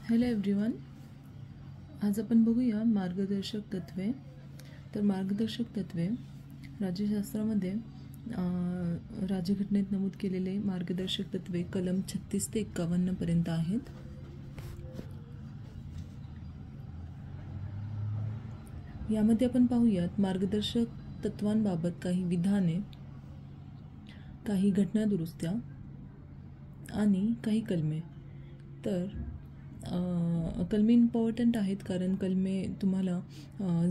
Hello everyone, आज आपण बघूया मार्गदर्शक तत्वे. तर मार्गदर्शक तत्वे राज्यशास्त्रामध्ये राज्यघटनेत नमूद केलेले मार्गदर्शक तत्वे कलम 36 ते 51 पर्यंत आहेत. यामध्ये आपण पाहूयात मार्गदर्शक तत्वांबाबत काही विधाने, काही घटना दुरुस्त्या आणि काही कलमे. तर कलमे इम्पॉर्टंट आहेत कारण कलमे तुम्हाला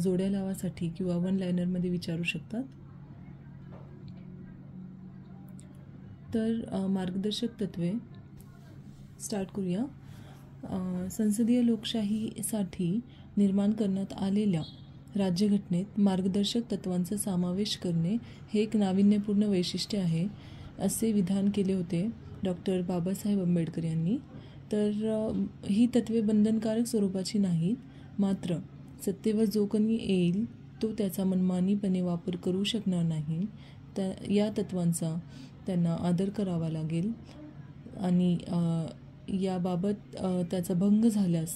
जोड्या लावासाठी किंवा वन लायनरमध्ये विचारू शकतात. तर मार्गदर्शक तत्वे स्टार्ट करूया. संसदीय लोकशाहीसाठी निर्माण करण्यात आलेल्या राज्यघटनेत मार्गदर्शक तत्वांचा समावेश करणे हे एक नाविन्यपूर्ण वैशिष्ट्य आहे, असे विधान केले होते डॉक्टर बाबासाहेब आंबेडकर यांनी. तर ही तत्वे बंधनकारक स्वरूपाची नाहीत, मात्र सत्तेवर जो कोणी येईल तो त्याचा मनमानीपणे वापर करू शकणार नाही. या तत्वांचा त्यांना आदर करावा लागेल आणि याबाबत त्याचा भंग झाल्यास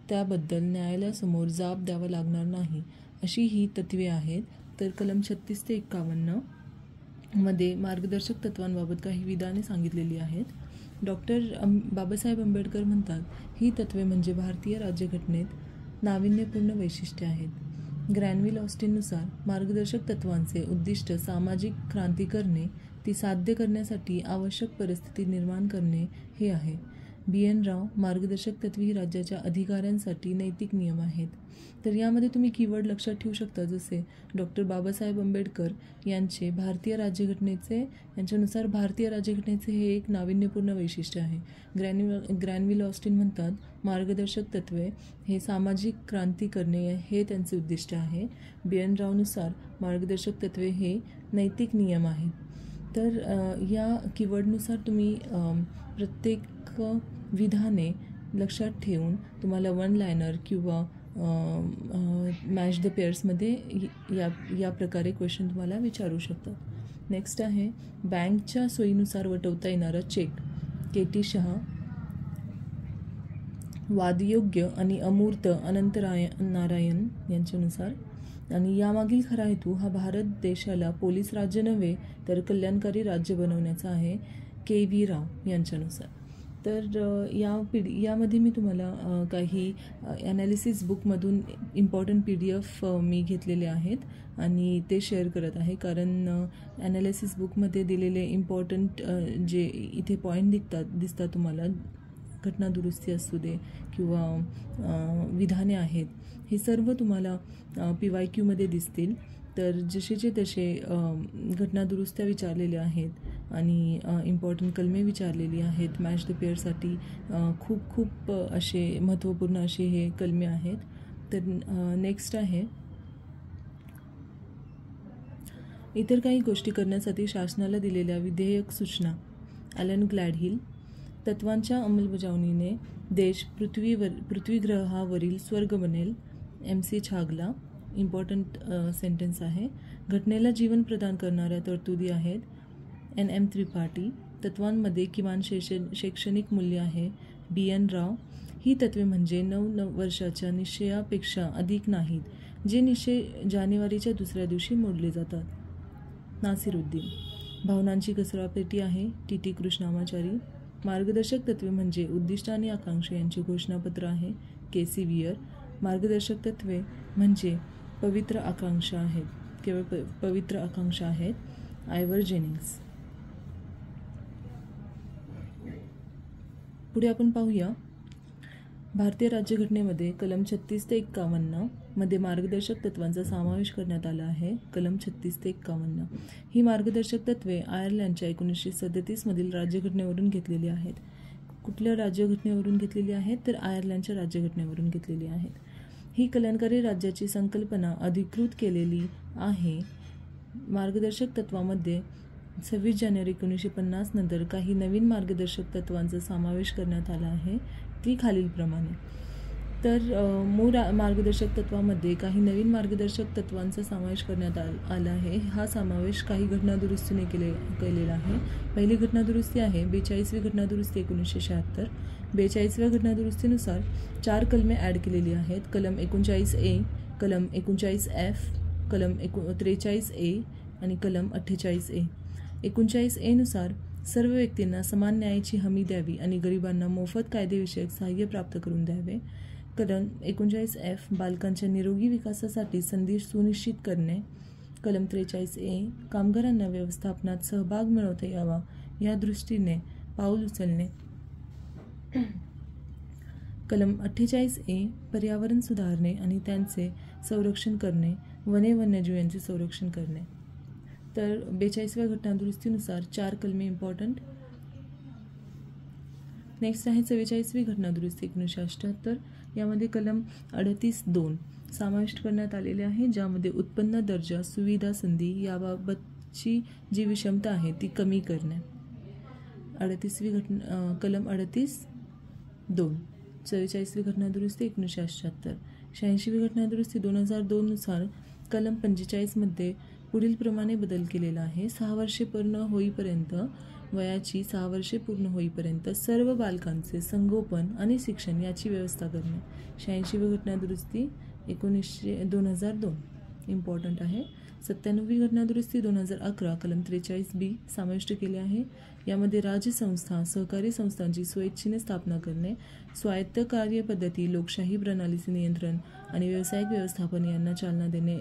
त्याबद्दल न्यायालयासमोर जाब द्यावा लागणार नाही, अशी ही तत्वे आहेत. तर कलम 36 ते 51 मध्ये मार्गदर्शक तत्वांबाबत काही विधाने सांगितलेली आहेत. डॉक्टर बाबासाहेब आंबेडकर म्हणतात, ही तत्वे म्हणजे भारतीय राज्यघटनेत नाविन्यपूर्ण वैशिष्ट्ये आहेत. ग्रॅनविल ऑस्टिननुसार मार्गदर्शक तत्वांचे उद्दिष्ट सामाजिक क्रांती करणे, ती साध्य करण्यासाठी आवश्यक परिस्थिती निर्माण करणे हे आहे. BN राव मार्गदर्शक तत्वे ही राज्याच्या अधिकाऱ्यांसाठी नैतिक नियम आहेत. तर यामध्ये तुम्ही कीवर्ड लक्षात ठेवू शकता, जसे डॉक्टर बाबासाहेब आंबेडकर यांचे यांच्यानुसार भारतीय राज्यघटनेचे हे एक नाविन्यपूर्ण वैशिष्ट्य आहे. ग्रॅनविल ऑस्टिन म्हणतात मार्गदर्शक तत्वे हे सामाजिक क्रांती करणे हे त्यांचे उद्दिष्ट आहे. BN रावनुसार मार्गदर्शक तत्वे हे नैतिक नियम आहेत. तर या कीवर्डनुसार तुम्ही प्रत्येक विधाने लक्षात ठेवून तुम्हाला वन लायनर किंवा मॅच द पेअर्समध्ये या प्रकारे क्वेश्चन तुम्हाला विचारू शकतात. नेक्स्ट आहे बँकच्या सोयीनुसार वटवता येणारा चेक. KT शहा वादयोग्य आणि अमूर्त अनंत नारायण यांच्यानुसार. आणि यामागील खरा हेतू हा भारत देशाला पोलीस राज्य नव्हे तर कल्याणकारी राज्य बनवण्याचा आहे, KV राव यांच्यानुसार. तर यामध्ये मी तुम्हाला काही ॲनालिसिस बुकमधून इम्पॉर्टंट PDF मी घेतलेले आहेत आणि ते शेअर करत आहे, कारण ॲनालिसिस बुकमध्ये दिलेले इम्पॉर्टंट जे इथे पॉईंट दिसतात तुम्हाला, घटना दुरुस्ती असू दे किंवा विधाने आहेत, हे सर्व तुम्हाला PYQ मध्ये दिसतील. तर जसेचे तसे घटना दुरुस्त्या विचारलेल्या आहेत आणि इम्पॉर्टंट कलमे विचारलेली आहेत. मॅच द पेअरसाठी खूप असे महत्त्वपूर्ण असे हे कलमे आहेत. तर नेक्स्ट आहे इतर काही गोष्टी करण्यासाठी शासनाला दिलेल्या विधेयक सूचना. ॲलन ग्लॅडहिल. तत्वांच्या अंमलबजावणीने देश पृथ्वीग्रहावरील स्वर्ग बनेल. MC छागला. इम्पॉर्टंट सेंटेन्स आहे. घटनेला जीवन प्रदान करणाऱ्या तरतुदी आहेत. NM त्रिपाठी. तत्वांमध्ये किमान शैक्षणिक मूल्य आहे. BN राव. ही तत्वे म्हणजे 9 वर्षाच्या निश्चयापेक्षा अधिक नाहीत, जे निश्चय जानेवारीच्या दुसऱ्या दिवशी मोडले जातात. नासिरुद्दीन. भावनांची कचरापेटी आहे. TT कृष्णामाचारी. मार्गदर्शक तत्वे म्हणजे उद्दिष्ट आणि आकांक्षा यांचे घोषणापत्र आहे. KC wear. मार्गदर्शक तत्वे म्हणजे पवित्र आकांक्षा आहेत, केवळ पवित्र आकांक्षा आहेत. आयवर जेनिंग्स. पुढे आपण पाहूया भारतीय राज्यघटनेमध्ये कलम 36 ते 51 मध्ये मार्गदर्शक तत्वांचा समावेश करण्यात आला आहे. कलम 36 ते 51 ही मार्गदर्शक तत्वे आयर्लंडच्या 1937 मधील राज्यघटनेवरून घेतलेली आहेत. कुठल्या राज्यघटनेवरून घेतलेली आहेत? तर आयर्लंडच्या राज्यघटनेवरून घेतलेली आहेत. ही कल्याणकारी राज्याची संकल्पना अधिकृत केलेली आहे. मार्गदर्शक तत्वामध्ये 26 जानेवारी 1950 नंतर काही नवीन मार्गदर्शक तत्वांचा समावेश करण्यात आला आहे, ती खालीलप्रमाणे. तर मूळ मार्गदर्शक तत्वामध्ये काही नवीन मार्गदर्शक तत्वांचा समावेश करण्यात आला आहे. हा समावेश काही घटना दुरुस्तीने केलेला आहे. पहिली घटना दुरुस्ती आहे 42वी घटना दुरुस्ती 1976. 42व्या घटनादुरुस्तीनुसार 4 कलमे ॲड केलेली आहेत. कलम 39A, कलम 39F, कलम 43A आणि कलम 48A. 39A नुसार सर्व व्यक्तींना समान न्यायाची हमी द्यावी आणि गरिबांना मोफत कायदेविषयक सहाय्य प्राप्त करून द्यावे. कलम 39F बालकांच्या निरोगी विकासासाठी संधी सुनिश्चित करणे. कलम 43A कामगारांना व्यवस्थापनात सहभाग मिळवता यावा या दृष्टीने पाऊल उचलणे. कलम 48A पर्यावरण सुधारणे आणि त्यांचे संरक्षण करणे, वन्यजीव यांचे संरक्षण करणे. तर 42व्या घटनादुरुस्तीनुसार 4 कलमे इम्पॉर्टंट. नेक्स्ट आहे 44वी घटनादुरुस्ती 1978. यामध्ये कलम 38(2) समाविष्ट करण्यात आलेले आहे, ज्यामध्ये उत्पन्न, दर्जा, सुविधा, संधी याबाबतची जी विषमता आहे ती कमी करणे. कलम 38(2). 44वी घटनादुरुस्ती 1978. 86वी घटनादुरुस्ती 2002 नुसार कलम 45 मध्ये पुढील प्रमाणे बदल केलेला आहे. 6 वर्षे पूर्ण होईपर्यंत वयाची 6 वर्षे पूर्ण होईपर्यंत सर्व बालकांचे संगोपन आणि शिक्षण याची व्यवस्था करणे. 86वी घटनादुरुस्ती 2002 इम्पॉर्टंट आहे. 97वी घटनादुरुस्ती 2011 कलम 43B समाविष्ट केले आहे. यामध्ये राज्यसंस्था, सहकारी संस्थांची स्वेच्छेने स्थापना करणे, स्वायत्त कार्यपद्धती, लोकशाही प्रणालीचे नियंत्रण आणि व्यावसायिक व्यवस्थापन यांना चालना देणे.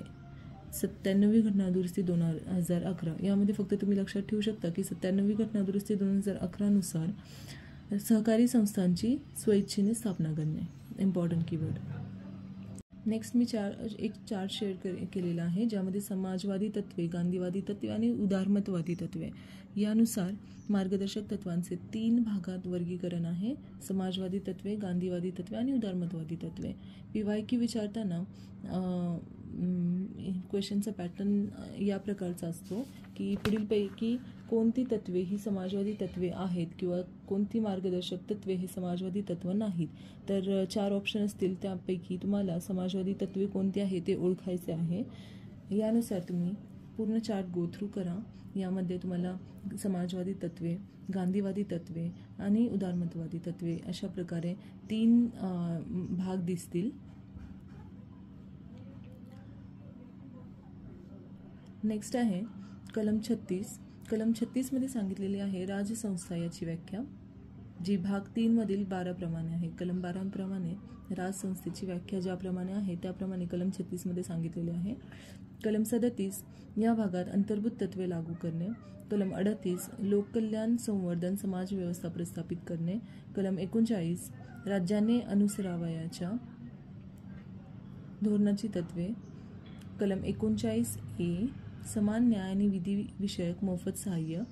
97वी घटनादुरुस्ती 2011. यामध्ये फक्त तुम्ही लक्षात ठेवू शकता की 97वी घटनादुरुस्ती 2011 नुसार सहकारी संस्थांची स्वेच्छेने स्थापना करणे. Important keyword. नेक्स्ट मी एक चार्ट शेअर केलेला आहे, ज्यामध्ये समाजवादी तत्त्वे, गांधीवादी तत्त्वे आणि उदारमतवादी तत्त्वे यानुसार मार्गदर्शक तत्वांचे 3 भागात वर्गीकरण आहे. समाजवादी तत्त्वे, गांधीवादी तत्त्वे आणि उदारमतवादी तत्त्वे. PYQ विचारताना क्वेश्चनचा पॅटर्न या प्रकारचा असतो की पुढीलपैकी कोणती तत्त्वे ही समाजवादी तत्त्वे आहेत किंवा कोणती मार्गदर्शक तत्त्वे हे समाजवादी तत्त्व नाहीत. तर 4 ऑप्शन असतील, त्यापैकी तुम्हाला समाजवादी तत्त्वे कोणती आहे ते ओळखायचे आहे. यानुसार तुम्ही पूर्ण चार्ट गो थ्रू करा. यामध्ये तुम्हाला समाजवादी तत्त्वे, गांधीवादी तत्त्वे आणि उदारमतवादी तत्त्वे अशा प्रकारे 3 भाग दिसतील. नेक्स्ट आहे कलम 36. कलम 36 मध्ये सांगितलेली आहे राजसंस्था याची व्याख्या, जी भाग 3 मधील 12 प्रमाणे आहे. कलम 12 प्रमाणे राजसंस्थेची व्याख्या ज्याप्रमाणे आहे त्याप्रमाणे कलम 36 मध्ये सांगितलेले आहे. कलम 37 या भागात अंतर्भूत तत्त्वे लागू करणे. कलम 38 लोककल्याण, संवर्धन, समाज व्यवस्था प्रस्थापित करणे. कलम 39 राज्याने अनुसरावयाच्या धोरणाची तत्त्वे. कलम 39A समान न्याय आणि विधी विषयक मोफत सहाय्य.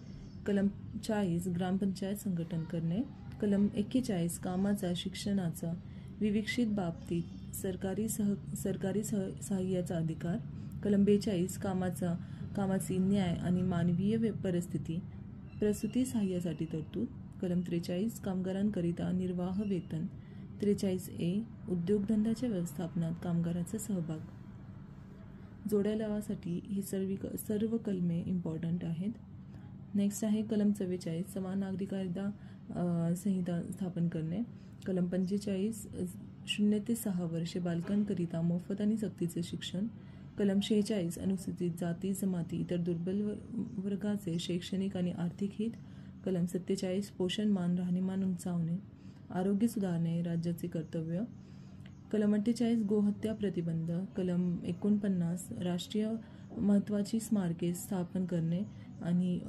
कलम 40 ग्रामपंचायत संघटन करणे. कलम 41 कामाचा, शिक्षणाचा, विविक्षित बाबतीत सरकारी सहाय्याचा अधिकार. कलम 42 कामाची न्याय आणि मानवीय परिस्थिती, प्रसूती सहाय्यासाठी तरतूद. कलम 43 कामगारांकरिता निर्वाह वेतन. 43A उद्योगधंद्याच्या व्यवस्थापनात कामगारांचा सहभाग. जोड्या लावासाठी ही सर्व कलमे इम्पॉर्टंट आहेत. नेक्स्ट आहे कलम 44 समान नागरी कायदा संहिता स्थापन करणे. कलम 45 0 ते 6 वर्षे बालकांकरिता मोफत आणि सक्तीचे शिक्षण. कलम 46 अनुसूचित जाती, जमाती, इतर दुर्बल वर्गाचे शैक्षणिक आणि आर्थिक हित. कलम 47 पोषण मान, राहणीमान उंचावणे, आरोग्य सुधारणे राज्याचे कर्तव्य. कलम 48 गोहत्या प्रतिबंध. कलम 49 राष्ट्रीय महत्त्वाची स्मारके स्थापन करणे आणि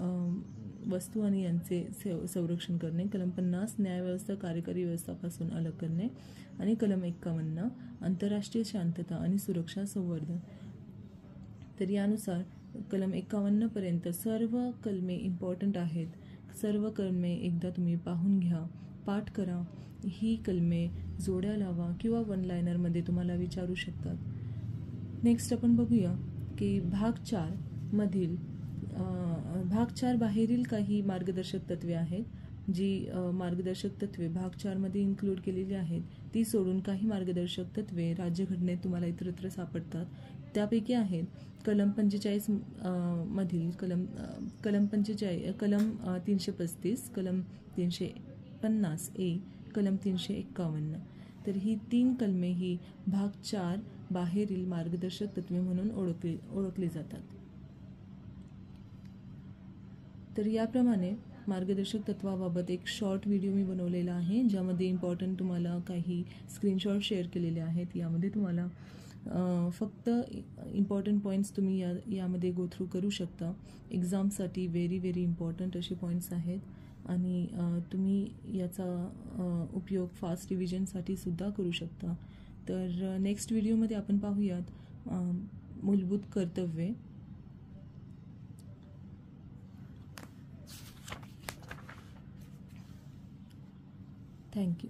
वस्तू आणि यांचे संरक्षण करणे. कलम 50 न्यायव्यवस्था कार्यकारी व्यवस्थापासून अलग करणे आणि कलम 51 आंतरराष्ट्रीय शांतता आणि सुरक्षा संवर्धन. तर यानुसार कलम 51 पर्यंत सर्व कलमे इम्पॉर्टंट आहेत. सर्व कलमे एकदा तुम्ही पाहून घ्या, पाठ करा. ही कलमे जोड्या लावा किंवा 1 लायनरमध्ये तुम्हाला विचारू शकतात. नेक्स्ट आपण बघूया की भाग 4 मधील भाग 4 बाहेरील काही मार्गदर्शक तत्वे आहेत, जी मार्गदर्शक तत्वे भाग 4 मध्ये इन्क्लूड केलेली आहेत. ती सोडून काही मार्गदर्शक तत्वे राज्यघटनेत तुम्हाला इतरत्र सापडतात. त्यापैकी आहेत कलम 45 मधील कलम 335, कलम 350A, कलम 351. तर ही 3 कलमे ही भाग 4 बाहेरील मार्गदर्शक तत्त्वे म्हणून ओळखली जातात. तर याप्रमाणे मार्गदर्शक तत्वाबाबत एक शॉर्ट व्हिडिओ मी बनवलेला आहे, ज्यामध्ये इम्पॉर्टंट तुम्हाला काही स्क्रीनशॉट शेअर केलेले आहेत. यामध्ये तुम्हाला फक्त इम्पॉर्टंट पॉईंट्स तुम्ही यामध्ये गो थ्रू करू शकता. एक्झामसाठी व्हेरी इम्पॉर्टंट असे पॉईंट्स आहेत आणि तुम्ही याचा उपयोग फास्ट रिव्हिजनसाठी सुद्धा करू शकता. तर नेक्स्ट व्हिडिओमध्ये आपण पाहूयात मूलभूत कर्तव्ये. थँक्यू.